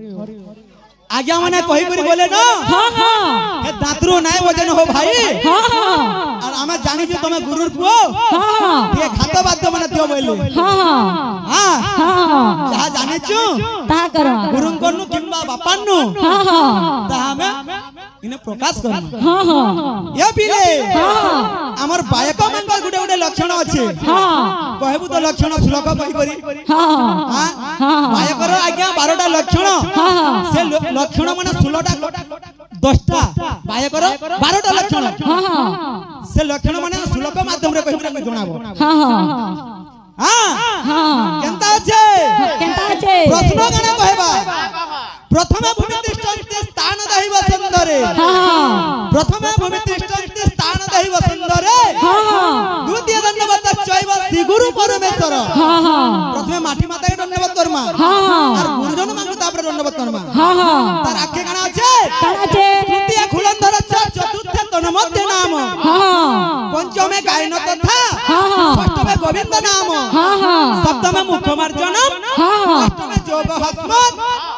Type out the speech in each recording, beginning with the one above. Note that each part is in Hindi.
आज्ञा माने कही परी बोले ना हां हां हे दातरू नाय वजन हो भाई हां हां और आमे जानि जे तमे गुरुर पुओ हां ये घात बाद्य माने दियो बोले हां हां हां जहा जानि छु ता करो गुरुन कोनु किंबा बापान्नु हां हां ता हमें इने प्रकाश करना हां हां या पिले हां हमर बायक मानकर गुडे गुडे लक्षण अछि हां कहबु तो लक्षण श्लोक कहि परी हां हां हां बायकर आज्ञा 12टा लक्षण हां से लक्षण माने 16टा 10टा बायकर 12टा लक्षण हां हां से लक्षण माने श्लोक माध्यम रे कहि परी जणाबो हां हां हां हां केनता अछि प्रश्न गण कहबा प्रथम भूमि तिष्ठन्ति स्थान दहिव सुंदरे हां प्रथम भूमि तिष्ठन्ति स्थान दहिव सुंदरे हां द्वितीय दंडवत चैव श्री गुरु परमेश्वर हां हां प्रथम माटी माता के दंडवत करमा हां और गुरुजन मांगु तापर दंडवत करमा हां हां तार आखे काना अछि तृतीय खुलंधर चतुर्थ तन्मध्य नाम हां पंचमे गायन तथा हां षष्ठमे गोविंद नाम हां सप्तमे मुखमार्जनम हां अष्टमे जोग हस्मत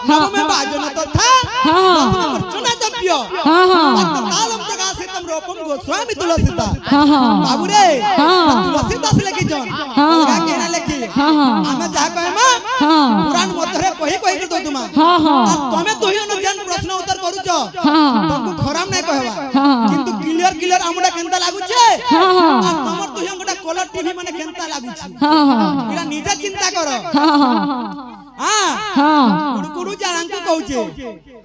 नवमे वाजन तथा दशमे अर्चना जप्य तालम प्रकाशितम रूपम गोस्वामी तुलसीदास बाबू रे तुलसीदास लेखि जन का केना लेखि आमे जा कहमा पुराण मध्यरे कहि कहि के दो तुमा तमे दोहिन ज्ञान प्रश्न उत्तर करूछ तुमको खराब नै कहबा किंतु क्लियर हमरा केनता लागु छे तमर दोहिन गोटा कलर टीवी माने केनता लागु छे एरा निजे चिंता करो हां हां कुडकुडू जानांकु कहूचे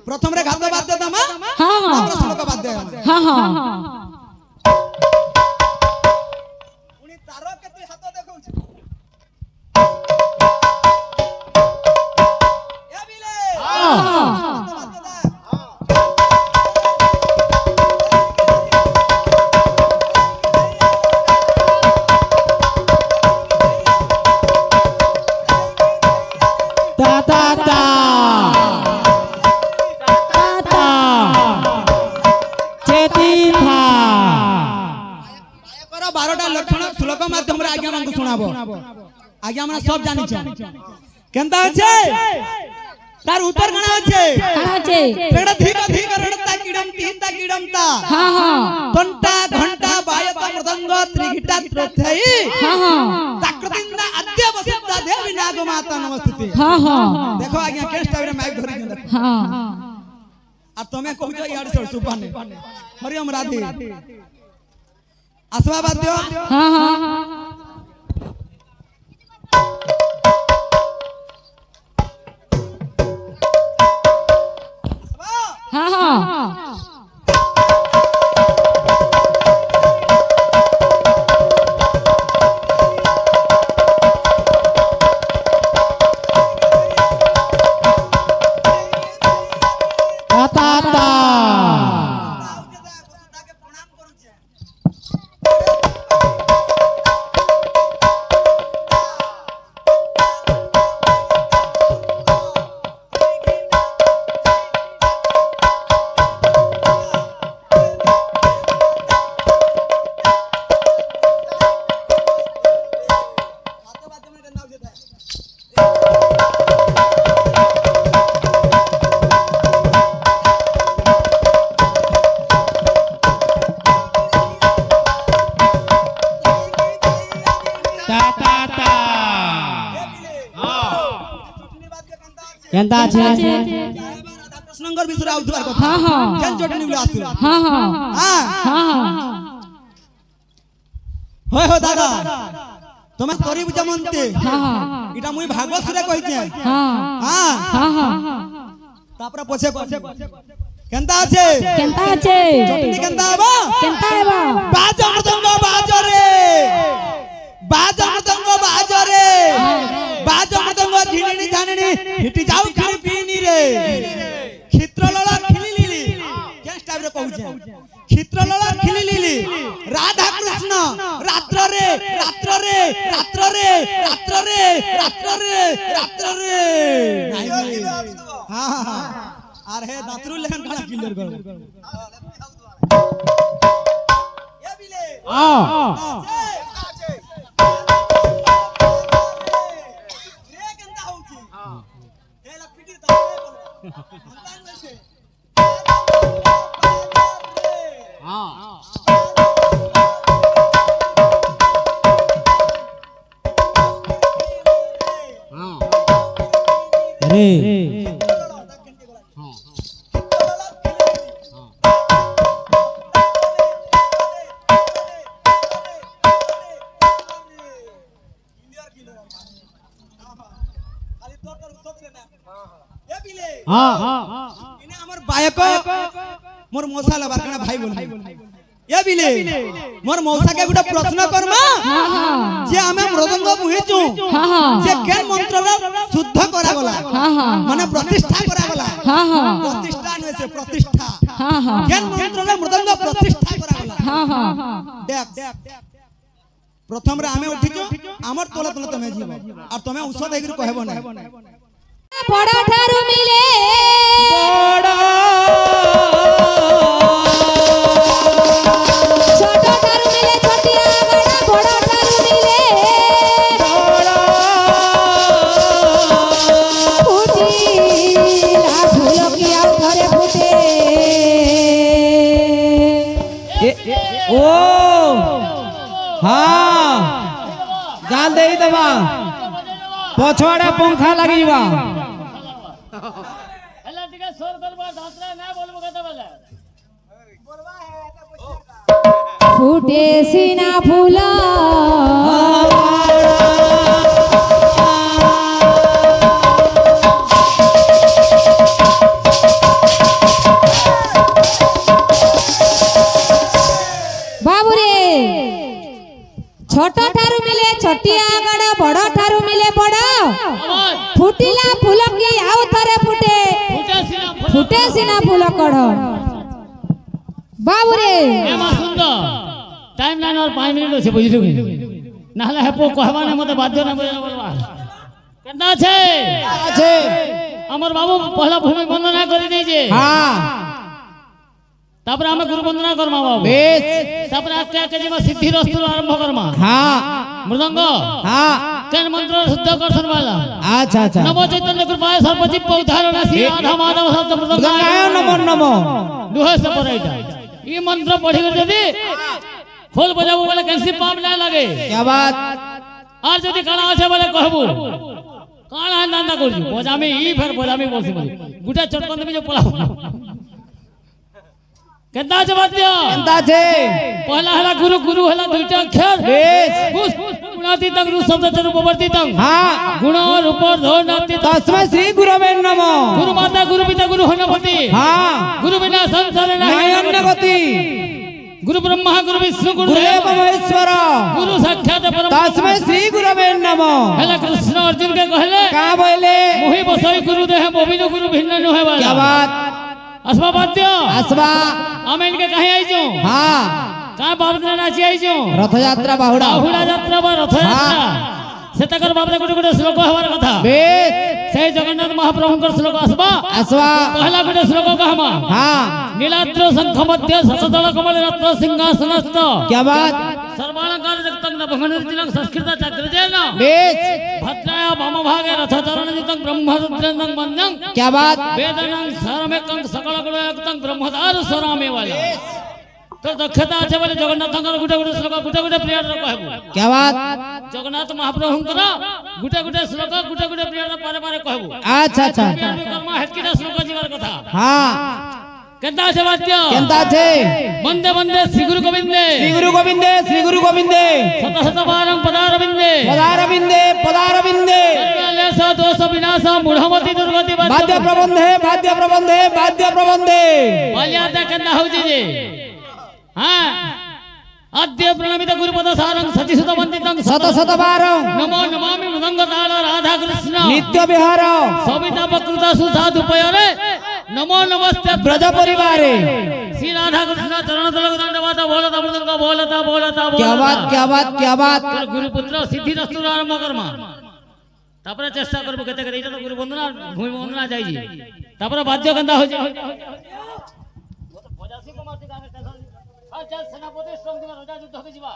प्रथम रे घात बाद्य दमा हां तापर श्लोक बाद्य हां हां उनी तारो केते हाथ देखौछ या बिले हां आज्ञा हमरा सब जानि छ केनता छै तार उत्तर कणा छै पेड़ धीक धीक रडता किडमता हां हां घंटा घंटा बायत मृदंग त्रिघिटा त्रथई हां हां ताकृतिंदा अद्य वसिता देवी नाग माता नमस्ते हां हां देखो आज्ञा केस टाइम रे माइक धरि देखो हां आ तमे कहू छ यार सर सुपाने हरिओम राधे आसवा बाद्य हां हां हां हां केनता छे कृष्णंगर बिसुरा उद्धार को हां हां केन चटनी ले आसु हां हां हां हां होय हो दादा तुम गरीब जमनते हां हां इटा मुई भागवत सुरे कहि छै हां हां हां हां तापर पछे केनता छे चटनी केनता आबा बाज मृदंग बाज रे झिनिनी जाननी हिटी जाऊ खिर पीनी रे क्षित्र लला खिली लीली केस टाइप रे कहू छै क्षित्र लला खिली लीली राधा कृष्ण रात्र रे हां हां अरे दातरू लेहन खाना क्लियर करो ये बिले हां আমার বায়ক মোর মশা লবার কারণে ভাই বলবি এ বিলে মোর মৌসাকে গোটা প্রশ্ন করমা যে আমি মৃদঙ্গ বুঝিছু যে কেন মন্ত্রটা শুদ্ধ করা গলা মানে প্রতিষ্ঠা করা গলা প্রতিষ্ঠা নয় সে প্রতিষ্ঠা কেন মন্ত্রটা মৃদঙ্গ প্রতিষ্ঠা করা গলা দেখ প্রথমরে আমি উঠিছু আমার তলে তলে তুমি জীব আর তুমি ঔষধ এগিরি কহব না বড় ঠারু মিলে বড় ছোট ঠারু মিলে ছটিয়া বড় ঠারু মিলে ফুটিলা ফুল কি আউ ধরে ফুটে ओ हाँ गाल दे दबा पछवाड़ा पंखा लगी बा हेला टिके सोर करबा धात्रा ना बोलबो कते बेले ফুটে সিনা ফুল বাবুরে ছোট ঠারু মিলে ছটিয়া গড় বড় ঠারু মিলে বড় ফুটিলা ফুল কি আউ থরে ফুটে ফুটে সিনা ফুল কড় বাবুরে এমা সুন্দর টাইম লাইন আর 5 মিনিট আছে বুঝিলু কি নাহলে হেপো কহবানে মতে বাধ্য না বলবা কেনা আছে আছে আমার বাবু পহলা ভূমি বন্দনা করে দিয়েছে हाँ তারপরে আমি গুরু বন্দনা করমা বাবু बेस তারপরে একটা একটা যেমা সিদ্ধি রস্তুর আরম্ভ করমা हाँ মৃদঙ্গ हाँ কেন মন্ত্র শুদ্ধ করছন বালা अच्छा अच्छा নমো চৈতন্য কৃপায় সর্বজীব উদ্ধারণ আসি আধা মাধব শব্দ মৃদঙ্গ गंगायो नमो नमो দুহে সে পরে এটা এই মন্ত্র পড়ি গেলে যদি খোল বজাবো বলে কেনসি পাপ না লাগে क्या बात আর যদি কানা আছে বলে কহবো কানা নান্দা করছি বজামি ই ফের বজামি বলছি বলি গুটা চটকন তুমি যে পলাও কেনতা আছে বাদ্য केंता छे পহলা হলা গুরু গুরু হলা দুইটা অক্ষর बेस গুস গুণাতি তং রূপ শব্দ চরূপ প্রবর্তি তং हाँ গুণ और ऊपर धोन नाति तस्मै श्री गुरवे नमो गुरु माता गुरु पिता गुरु हनपति हाँ गुरु बिना संसार नयन गति गुरु ब्रह्मा गुरु विष्णु गुरु गुरुदेव महेश्वर गुरु साक्षात परम तस्मै श्री गुरवे नमो हेला कृष्ण अर्जुन के कहले कहाँ बोले मोहि बसई गुरु देह मोबिनु गुरु भिन्न न है वाला क्या बात अस्मा बाद्य आसवा हम इनके कहीं आई जो हाँ कहाँ बाबा नाची आई जो रथ यात्रा बाहुड़ा बाहुड़ा यात्रा बा रथ यात्रा से तकर बाबा गुटे गुटे श्लोक हवार कथा बेस से जगन्नाथ महाप्रभुकर श्लोक अस्मा आसवा पहला गुटे श्लोक कहमा हाँ नीलाद्र शंख मध्य ससदल कमल रत्न सिंहासनस्थ क्या बात सर्वालंकार जगतं नभंगनर्जिनं संस्कृत चक्रजेन बेस भद्राय वाम भागे रथचरण जितं ब्रह्मरुद्रं वन्द्यं क्या बात वेदनं सारमेकं सकल गुणयुक्तं ब्रह्मदार स्वरामे वाला तो दक्षता আছে বলে জগন্নাথଙ୍କର গুটে গুটে শ্লোক গুটে গুটে প্রিয়র কহবো क्या बात জগন্নাথ মহাপ্রভুଙ୍କର গুটে গুটে শ্লোক গুটে গুটে প্রিয়র পারে পারে কহবো अच्छा अच्छा প্রিয়র কর্ম হেতকিটা শ্লোক জিবার কথা हाँ কেনতা আছে বাদ্য केंता छे বন্দে বন্দে শ্রী গুরু গোবিন্দে श्री गुरु गोविंदे श्री गुरु गोविंदे শত শত বারং পদারবিন্দে पदारविंदे पदारविंदे কল্যাণেশ দোষ বিনাশ মূঢ়মতি দুর্গতি वाद्य प्रबंधे वाद्य प्रबंधे वाद्य प्रबंधे বালিয়াতে কেনতা হউছি যে হ্যাঁ আদ্য প্রণমিত গুরুপদ সারং সচিসুত বন্দিতং शत शत बारं নমো নমামি মৃদঙ্গ তাল রাধা কৃষ্ণ नित्य विहार সবিতা প্রকৃত সুসাধু পয়রে নমো নমস্তে ब्रज परिवारे শ্রী রাধা কৃষ্ণ চরণ তলক দণ্ডবাদ বলতা মৃদঙ্গ বলতা বলতা क्या बात क्या बात क्या बात গুরুপুত্র সিদ্ধি রস্তুর আরম্ভ কর্মা তারপরে চেষ্টা করবো কেতে কেতে এটা তো গুরু বন্দনা ভূমি বন্দনা যাইজি তারপরে বাদ্য কেনতা হইছে পঁচাশি কুমার দিকে আমি স্টেশন আচ্ছা সেনাপতি শ্রম দিবা রোজা যুদ্ধ হবে যাবা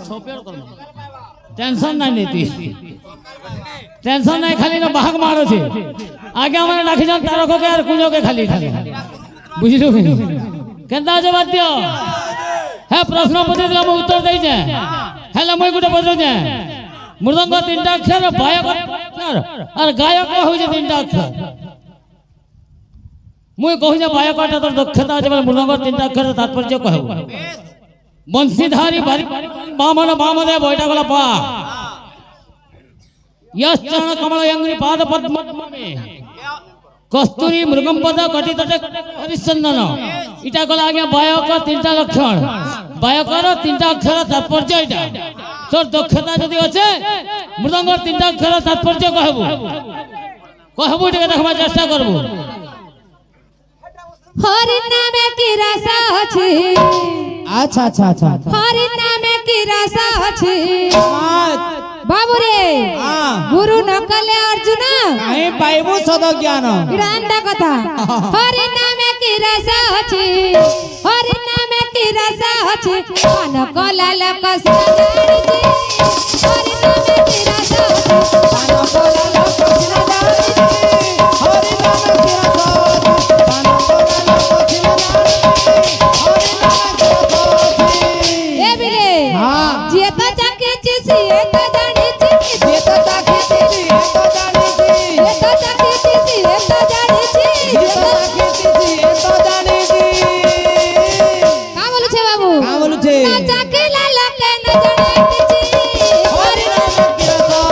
छोपेर कर टेंशन नहीं लेती टेंशन नहीं खाली ना भाग मारो छे आगे हमने राखी जान तारको के और कुंजो के खाली खाली बुझिलो कि केंदा जवाब दियो हे प्रश्न पत्रिका हम उत्तर देई जे हेला মই गुटे बजो जे मृदंग तीनटा अक्षर बायक अक्षर और गायक हो जे तीनटा अक्षर মই कहू जे बायकटा तो दक्षता আছে বলে মৃদंग तीनटा अक्षर तात्पर्य कहू बंशीधारी वामन वामदेव ओइटा गला पा यश्चरण कमल यंग्री पाद पद्म में कस्तूरी मृगम पद कटी तटे हरिश्चंदन इटा गला आगे बायक तीनटा लक्षण बायकर तीनटा अक्षर तात्पर्य इटा तोर दक्षता जदि আছে मृदंग तीनटा अक्षर तात्पर्य कहबो कहबो टिके देखबा चेष्टा करबो हरि नामे की रसा अछि अच्छा अच्छा अच्छा हरि नामे की रसा अछि बाबू रे गुरु नकले अर्जुन नहीं पाइबो सद ज्ञान इरांदा कथा हरि नामे की रसा अछि हरि नामे की रसा अछि मन कला लकस जानिछि हरि नामे की रसा अछि मन कला लकस जानिछि हरि नाम के रखो ए बिले हां जियत चाके सिए त जानिछि जेत ताके तिसी तो जानिछि जियत चाके सिए त जानिछि जेत ताके तिसी तो जानिछि का बोलु छे बाबू का बोलु छे ना चाके लाल के न जानिछि हरि नाम के रखो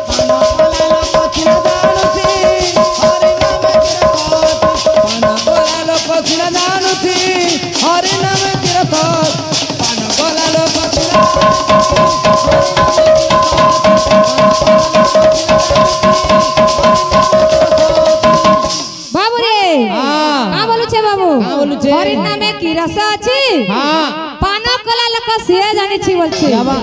मन बोला लोक छिन जानुछि हरि नाम के रखो मन बोला लोक छिन जानुछि हरि नाम के रखो मन बोला लोक छिन बाबू रे हां का बोलु छे बाबू का बोलु छे? हरि नामे की रस अछि हां पान कला लोक सिए जानिछि बोलछि क्या बात